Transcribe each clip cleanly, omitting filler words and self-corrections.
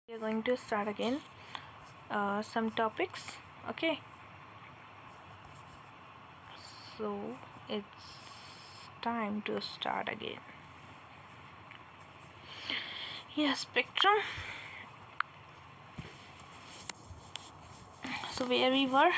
We are going to start again some topics. Okay, so it's time to start again. Yeah, spectrum. So where we were.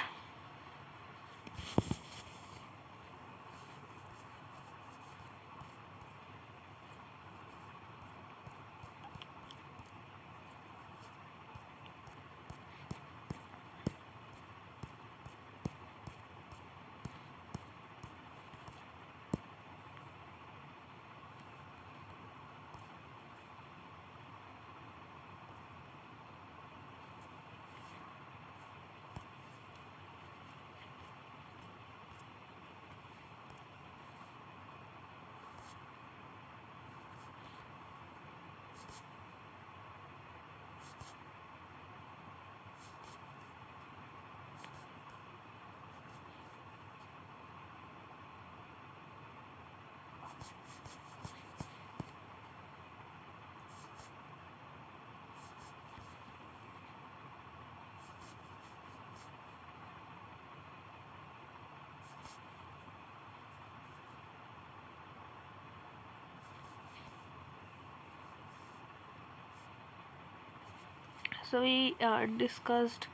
So we discussed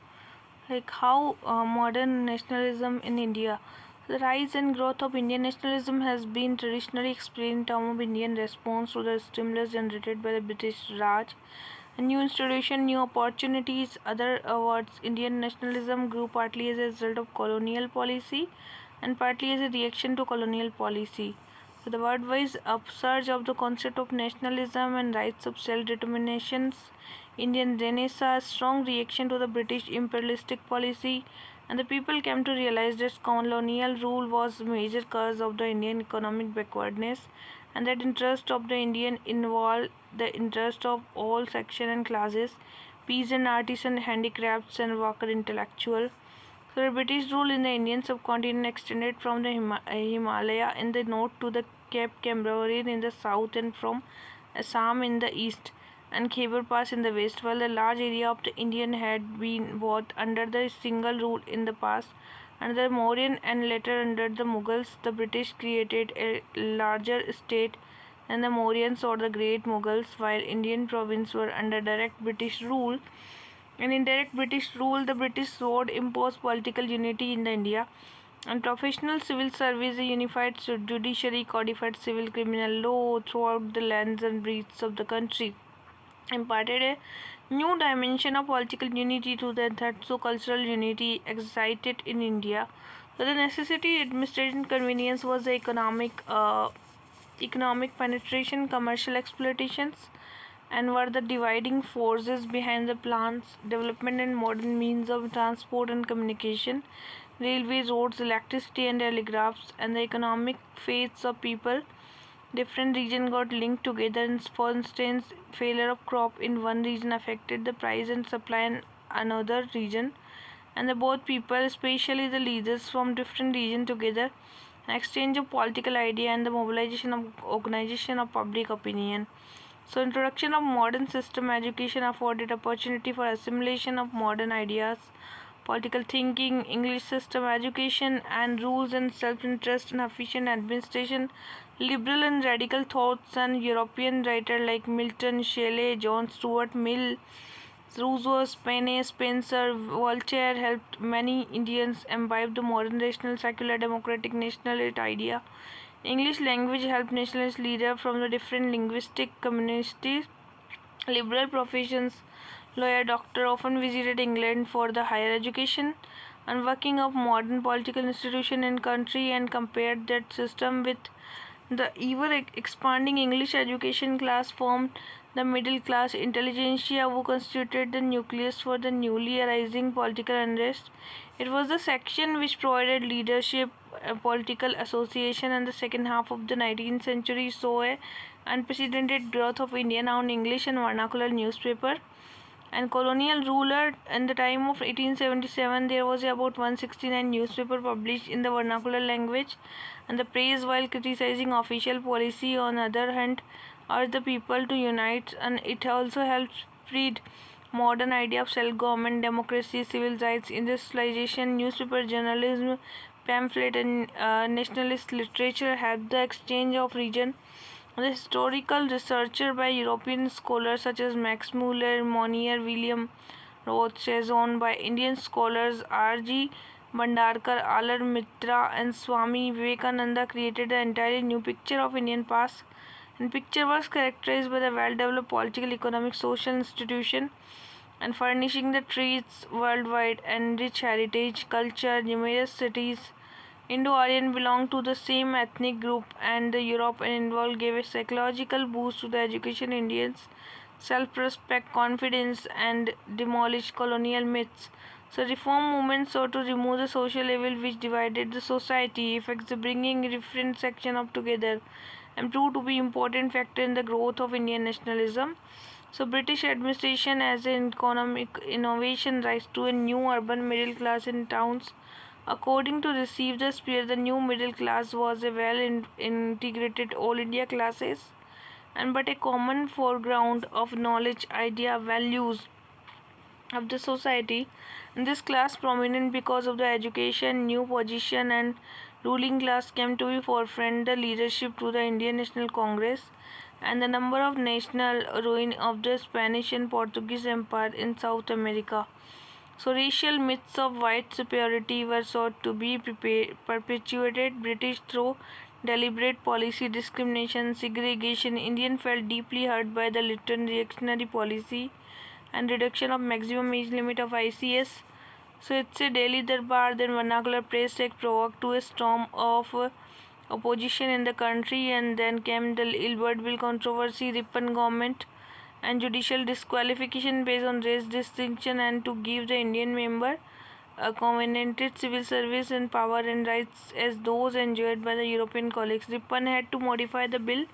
like how modern nationalism in India. The rise and growth of Indian nationalism has been traditionally explained in terms of Indian response to the stimulus generated by the British Raj. A new institution, new opportunities, other words, Indian nationalism grew partly as a result of colonial policy and partly as a reaction to colonial policy. So the word-wise upsurge of the concept of nationalism and rights of self-determinations, Indian Renaissance, strong reaction to the British imperialistic policy, and the people came to realize that colonial rule was a major cause of the Indian economic backwardness, and that interest of the Indian involved the interest of all sections and classes, peasant, artisan, handicrafts, and worker intellectual. So the British rule in the Indian subcontinent extended from the Himalaya in the north to the Cape Cambrian in the south and from Assam in the east and Khyber Pass in the west, while a large area of the Indian had been both under the single rule in the past. Under the Mauryan and later under the Mughals, the British created a larger state than the Mauryans or the Great Mughals, while Indian provinces were under direct British rule. In indirect British rule, the British would impose political unity in the India and professional civil service, a unified judiciary, codified civil criminal law throughout the lands and breadths of the country, imparted a new dimension of political unity to the that so cultural unity excited in India. So the necessity, administration, convenience was the economic penetration, commercial exploitations, and were the dividing forces behind the plan's development and modern means of transport and communication, railways, roads, electricity, and telegraphs, and the economic fates of people. Different regions got linked together, and for instance, failure of crop in one region affected the price and supply in another region, and the both people, especially the leaders from different regions together, exchange of political idea and the mobilization of organization of public opinion. So introduction of modern system education afforded opportunity for assimilation of modern ideas, political thinking, English system education and rules and self-interest and efficient administration, liberal and radical thoughts and European writers like Milton, Shelley, John Stuart Mill, Rousseau, Paine, Spencer, Voltaire helped many Indians imbibe the modern rational, secular, democratic, nationalist idea. English language helped nationalist leaders from the different linguistic communities. Liberal professions, lawyer, doctor often visited England for the higher education and working of modern political institution in country and compared that system with the ever expanding English education class formed the middle class intelligentsia who constituted the nucleus for the newly arising political unrest. It was the section which provided leadership, political association, and the second half of the 19th century saw a unprecedented growth of Indian on English and vernacular newspaper and colonial ruler. In the time of 1877 there was about 169 newspaper published in the vernacular language, and the praise while criticizing official policy on the other hand urged the people to unite, and it also helped spread modern idea of self-government, democracy, civil rights, industrialization, newspaper journalism, pamphlet, and nationalist literature helped the exchange of region. The historical researcher by European scholars such as Max Muller, Monier, William Roth, Chazon by Indian scholars R.G. Bhandarkar, Alar Mitra, and Swami Vivekananda created an entirely new picture of Indian past. And picture was characterized by the well-developed political, economic, social institution and furnishing the treats worldwide and rich heritage, culture, numerous cities. Indo-Aryan belonged to the same ethnic group and the Europe and involved gave a psychological boost to the education Indians, self-respect, confidence and demolished colonial myths. So reform movement sought to remove the social evil which divided the society, effects bringing different sections up together and proved to be important factor in the growth of Indian nationalism. So British administration as an economic innovation rise to a new urban middle class in towns. According to Receive the Spear, the new middle class was a integrated all India classes and but a common foreground of knowledge, idea, values of the society. And this class prominent because of the education, new position and ruling class came to be forefront the leadership to the Indian National Congress and the number of national ruin of the Spanish and Portuguese Empire in South America. So racial myths of white superiority were sought to be perpetuated British through deliberate policy discrimination, segregation. Indian felt deeply hurt by the Lytton reactionary policy and reduction of maximum age limit of ICS. So it's a Delhi Darbar, then vernacular press act provoked to a storm of opposition in the country, and then came the Ilbert Bill controversy, Ripon government and judicial disqualification based on race distinction and to give the Indian member a covenanted civil service and power and rights as those enjoyed by the European colleagues. Ripon had to modify the bill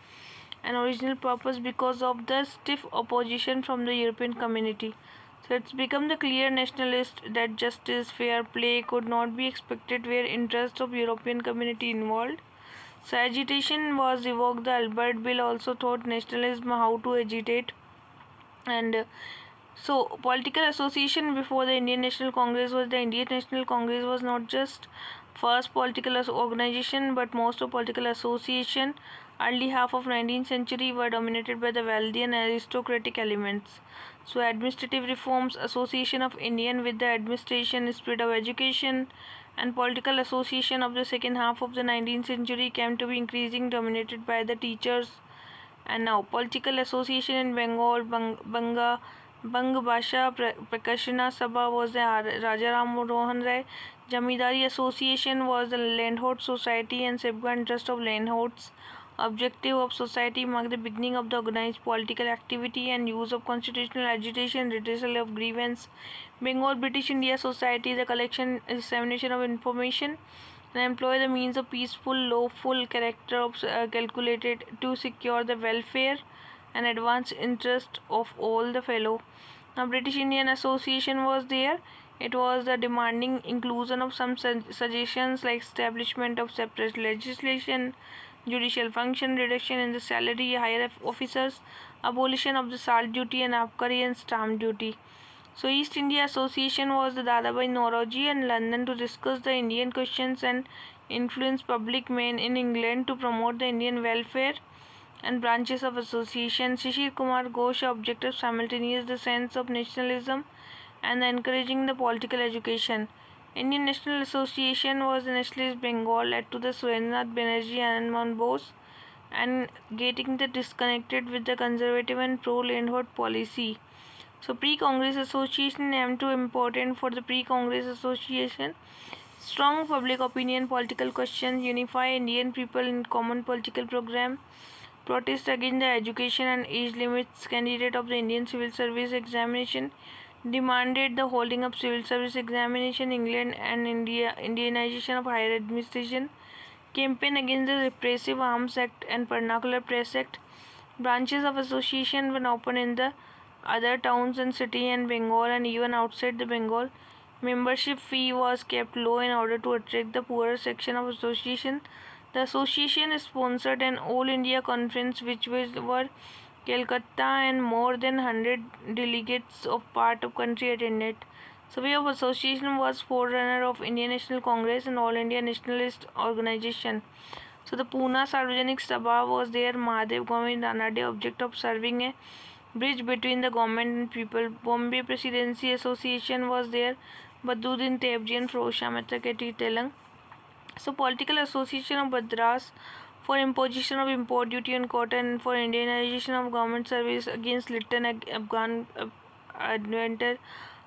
and original purpose because of the stiff opposition from the European community. So it's become the clear nationalist that justice, fair play could not be expected where interests of European community involved. So agitation was evoked. The Albert Bill also taught nationalism how to agitate and so political association before the Indian National Congress was the Indian National Congress was not just first political organization but most of political association early half of 19th century were dominated by the wealthy and aristocratic elements. So administrative reforms, association of Indian with the administration, spread of education and political association of the second half of the 19th century came to be increasing dominated by the teachers. And now political association in Bengal, Bang Basha Prakashana Sabha was the Raja Ram Mohan Rai. Jamidari Association was the Landholders Society and Safeguard Trust of Landholders. Objective of society marked the beginning of the organized political activity and use of constitutional agitation, redressal of grievance. Bengal British India Society, the collection dissemination of information and employ the means of peaceful, lawful character of calculated to secure the welfare and advance interest of all the fellow. Now British Indian Association was there. It was the demanding inclusion of some suggestions like establishment of separate legislation, judicial function, reduction in the salary higher officers, abolition of the salt duty and abkari and stamp duty. So East India Association was the Dadabhai Naoroji and London to discuss the Indian questions and influence public men in England to promote the Indian welfare and branches of association. Shishir Kumar Ghosh objected simultaneous the sense of nationalism and encouraging the political education. Indian National Association was the nationalist Bengal led to the Surendranath Banerjee and Anand Bose and getting the disconnected with the conservative and pro-landholders policy. So pre-Congress Association named too important for the pre-Congress Association. Strong public opinion, political questions, unify Indian people in common political program, protest against the education and age limits, candidate of the Indian Civil Service examination, demanded the holding of civil service examination, England and Indianization of higher administration, campaign against the Repressive Arms Act and Vernacular Press Act. Branches of association were open in the other towns and city and Bengal and even outside the Bengal. Membership fee was kept low in order to attract the poorer section of association. The association sponsored an all India conference which were Calcutta, and more than 100 delegates of part of country attended. So Way of Association was forerunner of Indian National Congress and All India Nationalist Organization. So the Pune Sarvajanik Sabha was there. Mahadev Govind Ranade, object of serving a bridge between the government and people. Bombay Presidency Association was there. Badruddin Tebji and Firozshah Mehta Keti Telang. So Political Association of Madras for imposition of import duty on cotton, for Indianization of government service, against Lytton Afghan inventor,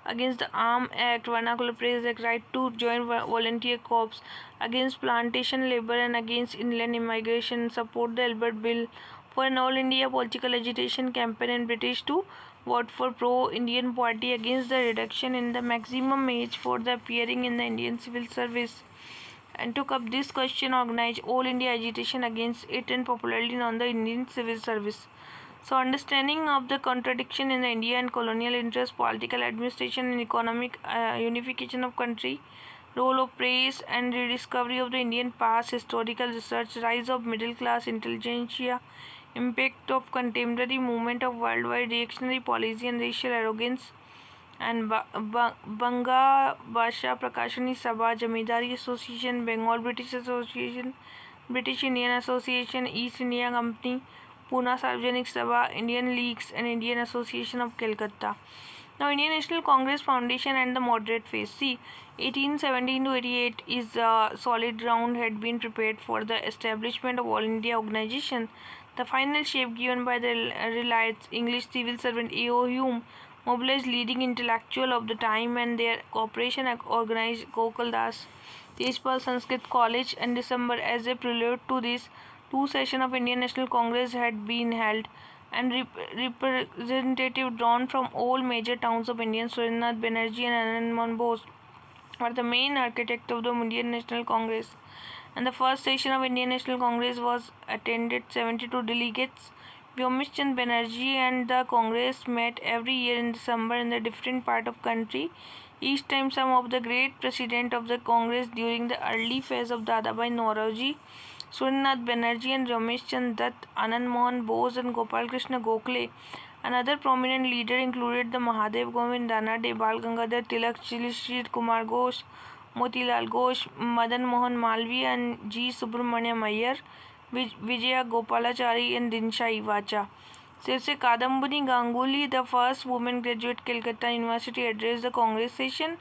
against the Arm Act, Vernacular Praise Act, right to join volunteer corps, against plantation labor and against inland immigration, support the Albert Bill, for an all India political agitation campaign in British to vote for pro-Indian party, against the reduction in the maximum age for the appearing in the Indian civil service, and took up this question, organized all India agitation against it and popularly known the Indian civil service. So understanding of the contradiction in the India and colonial interest, political administration and economic unification of country, role of press and rediscovery of the Indian past, historical research, rise of middle class intelligentsia, impact of contemporary movement of worldwide reactionary policy and racial arrogance, and Banga Basha Prakashani Sabha, Jamidari Association, Bengal British Association, British Indian Association, East India Company, Pune Sarvajanik Sabha, Indian Leagues, and Indian Association of Calcutta. Now, Indian National Congress Foundation and the moderate phase. See, 1817 to 88 is a solid ground had been prepared for the establishment of All India Organization. The final shape given by the Reliance English civil servant A.O. Hume mobilized leading intellectual of the time and their cooperation organized Gokul Das Tejpal Sanskrit College in December. As a prelude to this, two sessions of Indian National Congress had been held, and representatives drawn from all major towns of India, Surendra Banerjee and Anand Mohan Bose, were the main architect of the Indian National Congress. And the first session of Indian National Congress was attended 72 delegates. Vyomishchand Banerjee and the Congress met every year in December in the different part of country. Each time some of the great president of the Congress during the early phase of Dadabhai Naoroji, Surendra Banerjee and Rameshchand Dutt, Anand Mohan Bose and Gopal Krishna Gokhale. Another prominent leader included the Mahadev Govind Ranade, Bal Gangadhar Tilak, Shri Kumar Ghosh, Motilal Ghosh, Madan Mohan Malviya and G. Subramaniam Iyer, Vijaya Gopalachari and Dinsha Ivacha. Sirse Kadambani Ganguly, the first woman graduate Calcutta University, addressed the Congress session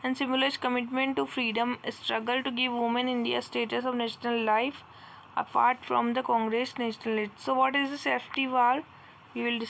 and symbolized commitment to freedom, a struggle to give women India status of national life apart from the Congress nationalists. So what is the safety wall? We will discuss.